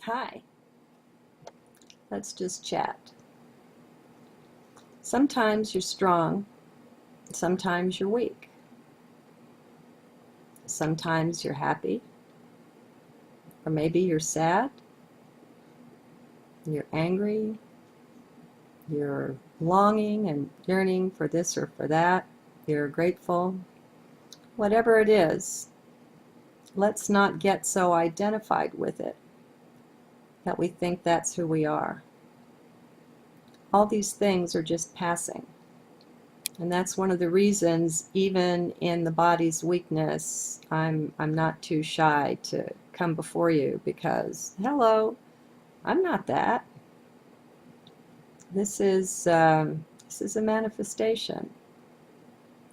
Hi, let's just chat. Sometimes you're strong, sometimes you're weak. Sometimes you're happy, or maybe you're sad, you're angry, you're longing and yearning for this or for that, you're grateful. Whatever it is, let's not get so identified with it that we think that's who we are. All these things are just passing. And that's one of the reasons, even in the body's weakness, I'm not too shy to come before you, because, hello, I'm not that. This is a manifestation.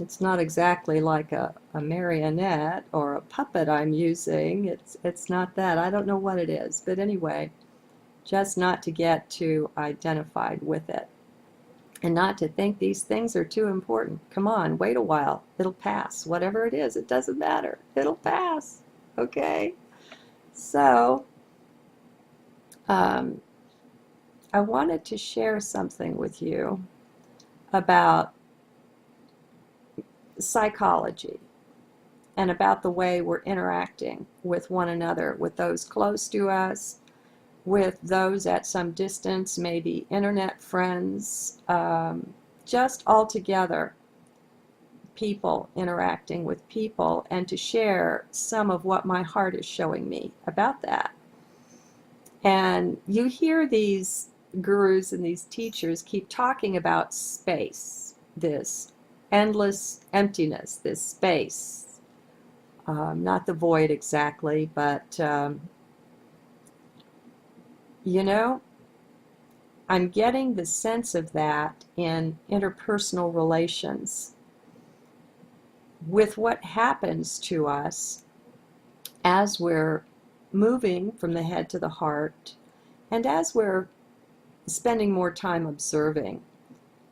It's not exactly like a marionette or a puppet I'm using. It's not that. I don't know what it is. But anyway, just not to get too identified with it. And not to think these things are too important. Come on, wait a while. It'll pass. Whatever it is, it doesn't matter. It'll pass. Okay? So, I wanted to share something with you about psychology and about the way we're interacting with one another, with those close to us, with those at some distance, maybe internet friends, just all together, people interacting with people, and to share some of what my heart is showing me about that. And you hear these gurus and these teachers keep talking about space, this endless emptiness, this space, not the void exactly, but you know, I'm getting the sense of that in interpersonal relations, with what happens to us as we're moving from the head to the heart, and as we're spending more time observing,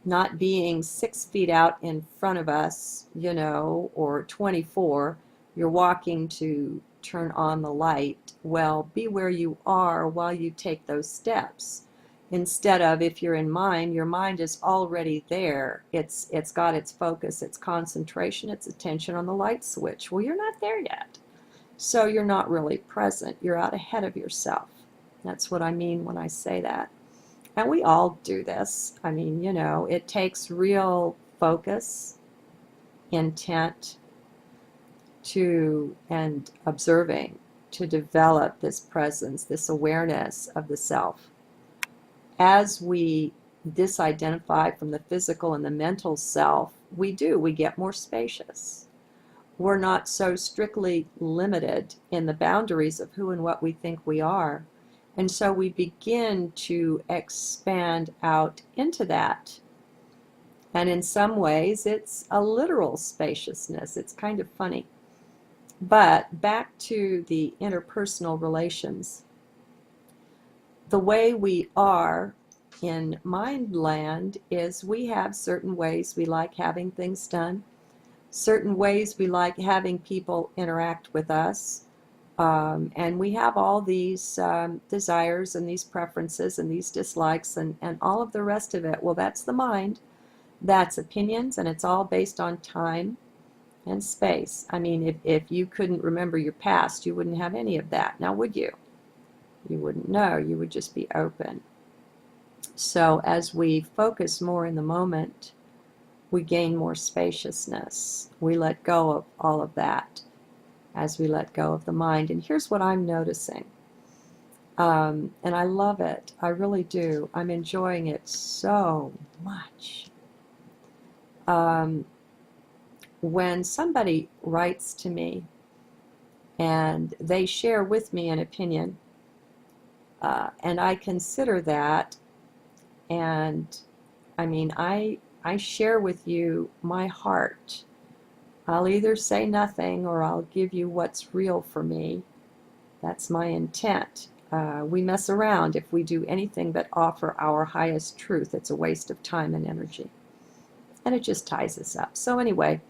not being 6 feet out in front of us, or 24, you're walking to turn on the light. Well, be where you are while you take those steps. Instead of, if you're in mind, your mind is already there. It's got its focus, its concentration, its attention on the light switch. Well, you're not there yet. So you're not really present. You're out ahead of yourself. That's what I mean when I say that. And we all do this. I mean, it takes real focus, intent, and observing to develop this presence, this awareness of the self. As we disidentify from the physical and the mental self, we get more spacious. We're not so strictly limited in the boundaries of who and what we think we are. And so we begin to expand out into that. And in some ways, it's a literal spaciousness. It's kind of funny. But back to the interpersonal relations. The way we are in mind land is we have certain ways we like having things done, certain ways we like having people interact with us, and we have all these desires and these preferences and these dislikes and all of the rest of it. Well, that's the mind. That's opinions, and it's all based on time and space. I mean, if you couldn't remember your past, you wouldn't have any of that. Now, would you? You wouldn't know. You would just be open. So as we focus more in the moment, we gain more spaciousness. We let go of all of that as we let go of the mind. And here's what I'm noticing. And I love it. I really do. I'm enjoying it so much. When somebody writes to me and they share with me an opinion, and I consider that, and I mean, I share with you my heart. I'll either say nothing or I'll give you what's real for me. That's my intent. We mess around if we do anything but offer our highest truth. It's a waste of time and energy. And it just ties us up. So anyway,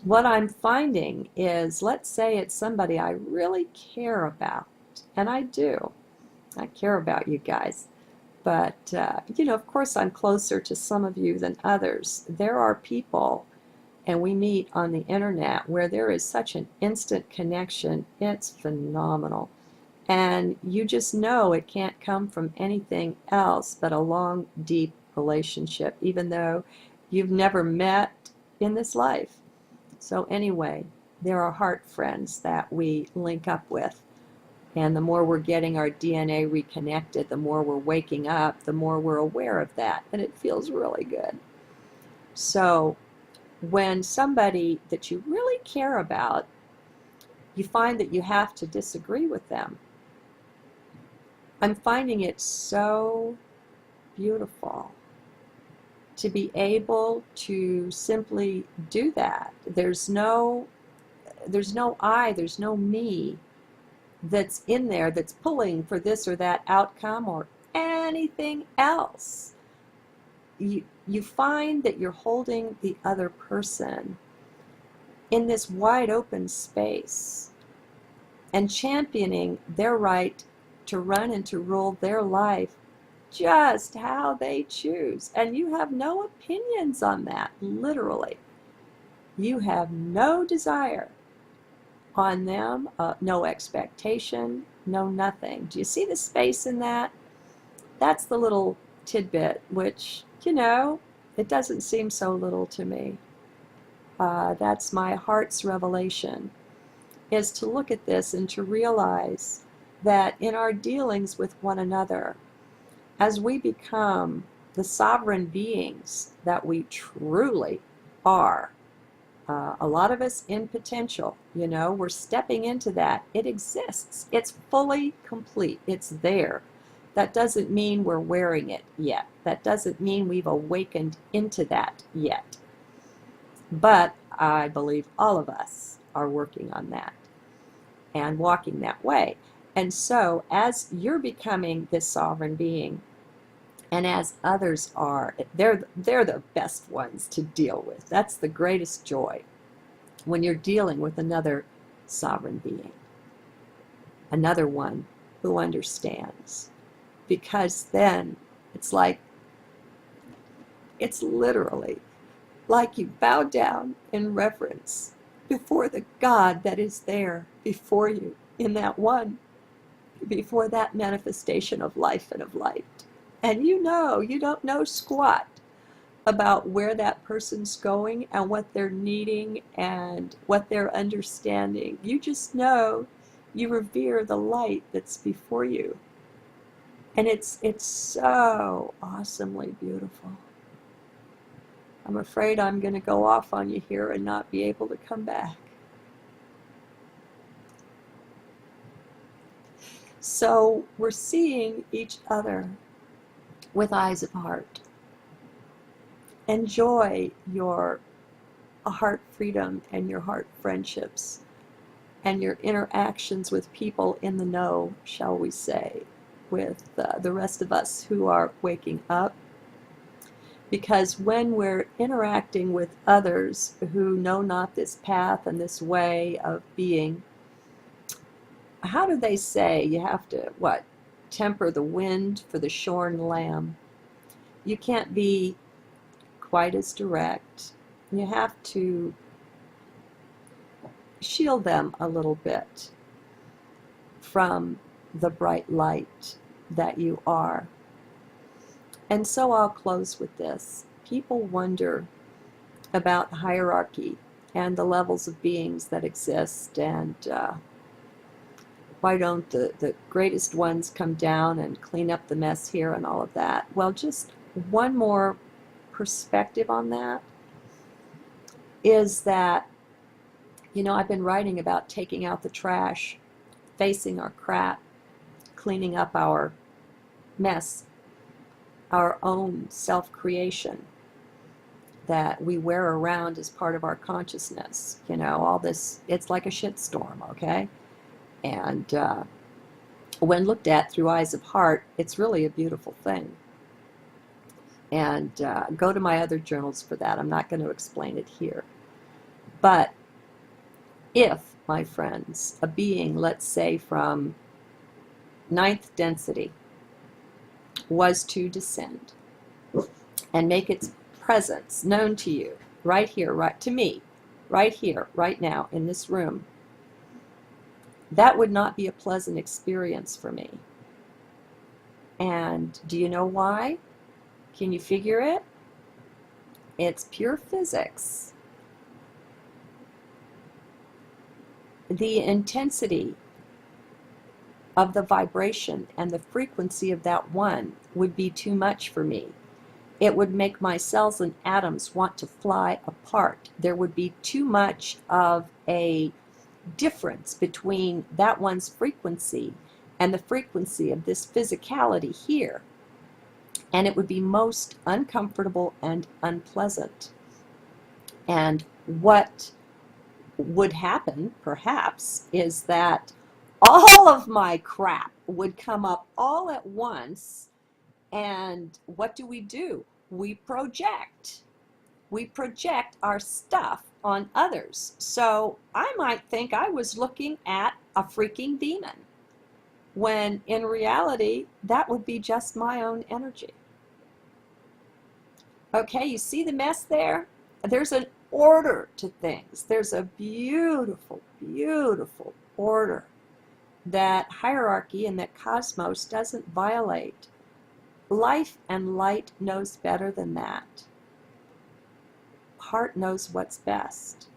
what I'm finding is, let's say it's somebody I really care about. And I do. I care about you guys. But, you know, of course, I'm closer to some of you than others. There are people, and we meet on the internet, where there is such an instant connection. It's phenomenal. And you just know it can't come from anything else but a long, deep relationship, even though you've never met in this life. So anyway, there are heart friends that we link up with. And the more we're getting our DNA reconnected, the more we're waking up, the more we're aware of that. And it feels really good. So when somebody that you really care about, you find that you have to disagree with them, I'm finding it so beautiful to be able to simply do that. There's no I, there's no me that's in there that's pulling for this or that outcome or anything else. You find that you're holding the other person in this wide open space and championing their right to run and to rule their life just how they choose. And you have no opinions on that, literally. You have no desire on them, no expectation, no nothing. Do you see the space in that? That's the little tidbit, which, you know, it doesn't seem so little to me. That's my heart's revelation, is to look at this and to realize that in our dealings with one another, as we become the sovereign beings that we truly are, a lot of us in potential, you know, we're stepping into that. It exists. It's fully complete. It's there. That doesn't mean we're wearing it yet. That doesn't mean we've awakened into that yet. But I believe all of us are working on that and walking that way. And so as you're becoming this sovereign being, and as others are, they're the best ones to deal with. That's the greatest joy, when you're dealing with another sovereign being, another one who understands. Because then it's literally like you bow down in reverence before the God that is there before you, in that one, before that manifestation of life and of light. And you know, you don't know squat about where that person's going and what they're needing and what they're understanding. You just know you revere the light that's before you. And it's so awesomely beautiful. I'm afraid I'm going to go off on you here and not be able to come back. So we're seeing each other with eyes of heart. Enjoy your heart freedom and your heart friendships and your interactions with people in the know, shall we say, with the rest of us who are waking up. Because when we're interacting with others who know not this path and this way of being, how do they say you have to, what, temper the wind for the shorn lamb? You can't be quite as direct. You have to shield them a little bit from the bright light that you are. And so I'll close with this. People wonder about hierarchy and the levels of beings that exist, and why don't the greatest ones come down and clean up the mess here and all of that? Well, just one more perspective on that is that, you know, I've been writing about taking out the trash, facing our crap, cleaning up our mess, our own self-creation that we wear around as part of our consciousness. You know, all this, it's like a shitstorm, okay? And when looked at through eyes of heart, it's really a beautiful thing. And go to my other journals for that. I'm not going to explain it here. But if, my friends, a being, let's say from ninth density was to descend and make its presence known to you, right here, right to me, right here, right now, in this room, that would not be a pleasant experience for me. And do you know why? Can you figure it? It's pure physics. The intensity of the vibration and the frequency of that one would be too much for me. It would make my cells and atoms want to fly apart. There would be too much of a difference between that one's frequency and the frequency of this physicality here. And it would be most uncomfortable and unpleasant. And what would happen, perhaps, is that all of my crap would come up all at once. And what do? We project. We project our stuff on others. So I might think I was looking at a freaking demon, when in reality, that would be just my own energy. Okay, you see the mess there? There's an order to things. There's a beautiful, beautiful order that hierarchy and that cosmos doesn't violate. Life and light knows better than that. Heart knows what's best.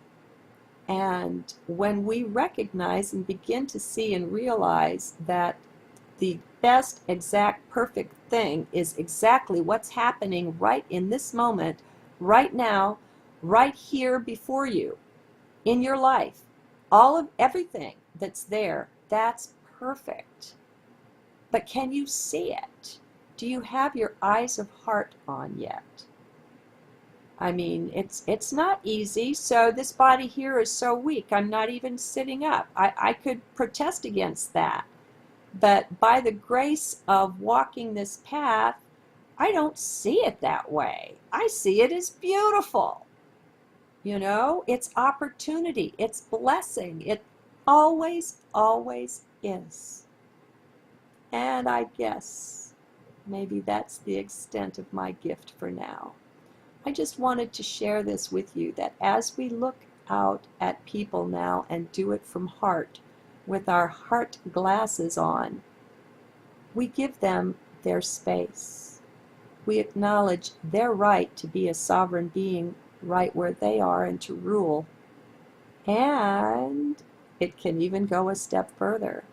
And when we recognize and begin to see and realize that the best, exact, perfect thing is exactly what's happening right in this moment, right now, right here before you, in your life, all of everything that's there, that's perfect. But can you see it? Do you have your eyes of heart on yet? I mean, it's not easy. So this body here is so weak. I'm not even sitting up. I could protest against that. But by the grace of walking this path, I don't see it that way. I see it as beautiful. You know, it's opportunity. It's blessing. It always, always is. And I guess maybe that's the extent of my gift for now. I just wanted to share this with you, that as we look out at people now and do it from heart, with our heart glasses on, we give them their space. We acknowledge their right to be a sovereign being right where they are and to rule. And it can even go a step further.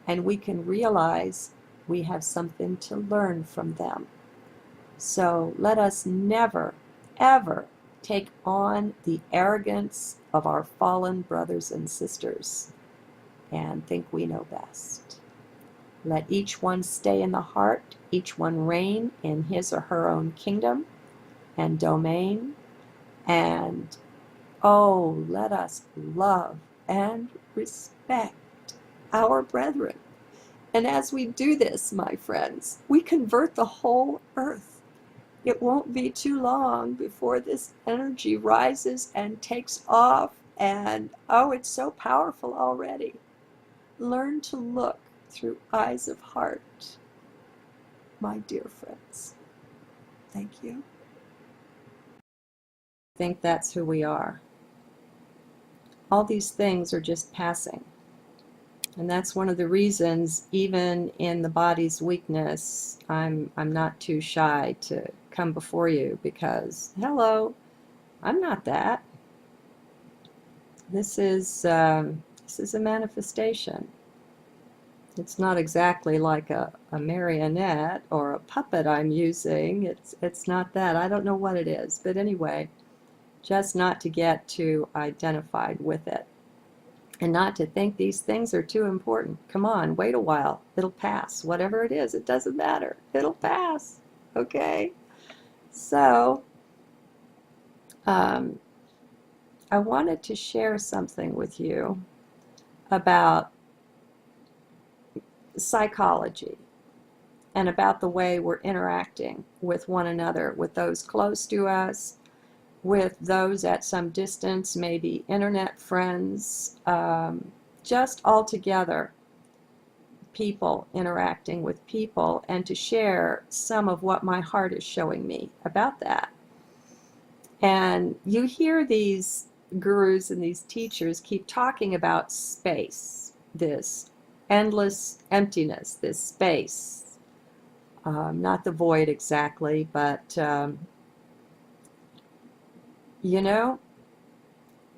And we can realize we have something to learn from them. So let us never, ever take on the arrogance of our fallen brothers and sisters and think we know best. Let each one stay in the heart, each one reign in his or her own kingdom and domain, and let us love and respect our brethren. And as we do this, my friends, we convert the whole earth. It won't be too long before this energy rises and takes off, and it's so powerful already. Learn to look through eyes of heart, my dear friends. Thank you. I think that's who we are. All these things are just passing. And that's one of the reasons, even in the body's weakness, I'm not too shy to come before you, because, hello, I'm not that. This is a manifestation. It's not exactly like a marionette or a puppet I'm using. It's not that. I don't know what it is. But anyway, just not to get too identified with it. And not to think these things are too important. Come on, wait a while. It'll pass. Whatever it is, it doesn't matter. It'll pass. Okay? So, I wanted to share something with you about psychology and about the way we're interacting with one another, with those close to us, with those at some distance, maybe internet friends, just all together, people, interacting with people, and to share some of what my heart is showing me about that. And you hear these gurus and these teachers keep talking about space, this endless emptiness, this space. Not the void exactly, but you know,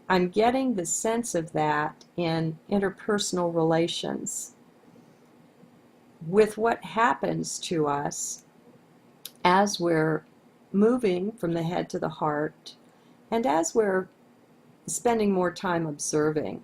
I'm getting the sense of that in interpersonal relations with what happens to us as we're moving from the head to the heart, and as we're spending more time observing,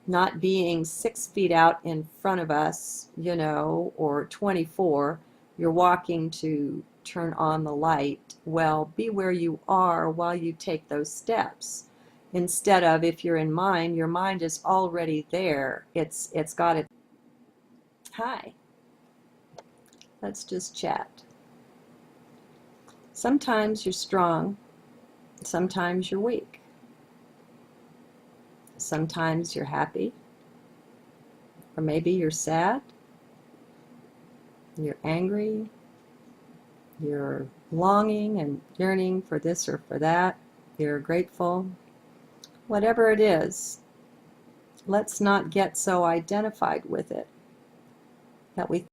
not being 6 feet out in front of us, you know, or 24, you're walking to turn on the light. Well, be where you are while you take those steps. Instead of, if you're in mind, your mind is already there. It's got it. Hi, let's just chat. Sometimes you're strong, sometimes you're weak. Sometimes you're happy, or maybe you're sad, you're angry, you're longing and yearning for this or for that, you're grateful. Whatever it is, let's not get so identified with it that we